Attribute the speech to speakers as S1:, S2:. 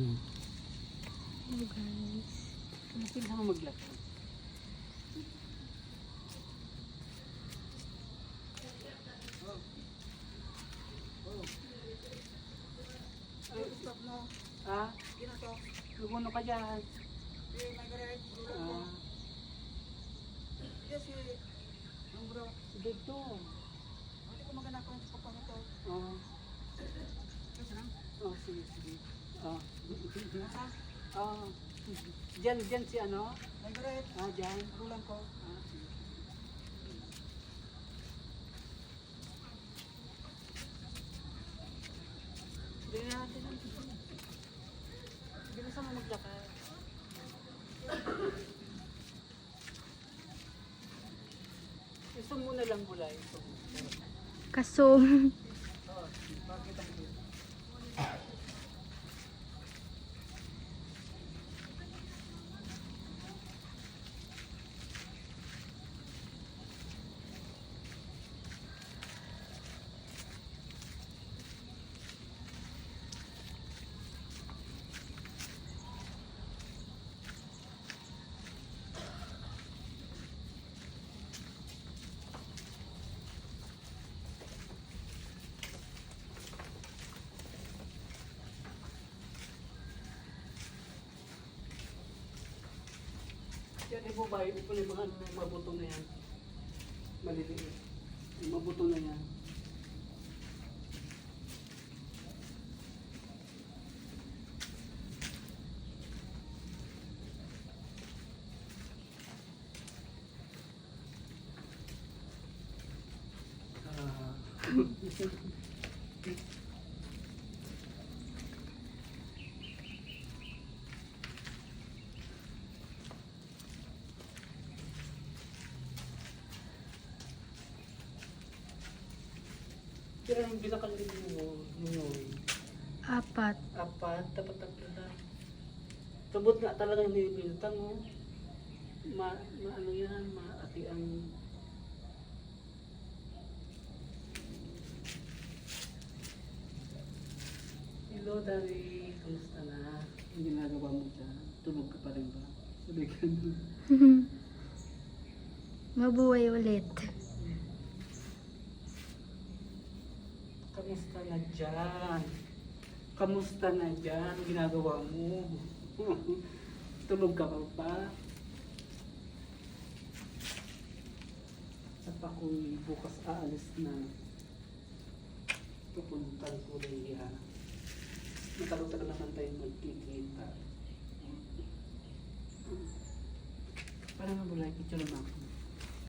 S1: Hello guys.
S2: Kailan ka maglakad?
S3: Stop mo.
S2: Ah?
S3: Gina to.
S2: Luguno ka dyan.
S3: Margaret, gulat mo.
S2: Ah,
S3: Yes, ang bro.
S2: dito.
S3: Hindi ko magana ko sa papa to.
S2: Ah,
S3: Kasi lang.
S2: oh, sige, sige. Ah,
S3: Nasa?
S2: ah. Dyan si ano?
S3: Margaret,
S2: Ah, dyan.
S3: gulang ko.
S2: Ah, sige. Dili natin ang bilisan mo maglakad. Gusto mo na lang bulay.
S1: Kasong.
S2: Oo, bakit ang dito? Yan yung babae, ito yung mga mabuto na yan. Maliliit. Yung mabuto na yan. Kaya yung binakal mo, Nunoy.
S1: 4.
S2: Apat, dapat tatlo lang. Sabot nga talagang nilibintang, oh. Ano yan, maati ang... Hello, Dari. Kamusta na? Yung ginagawa mo dyan? Tulog ka pa rin ba? Sabi ka na.
S1: Mabuhay ulit.
S2: Kamusta na dyan? Kamusta na dyan? Ginagawa mo? Tulog ka pa ba? At ako'y bukas aalis na. Pupuntan ko rin yan. Matagal-tagal naman tayo magkikita. Parang mabulay, picture lang ako.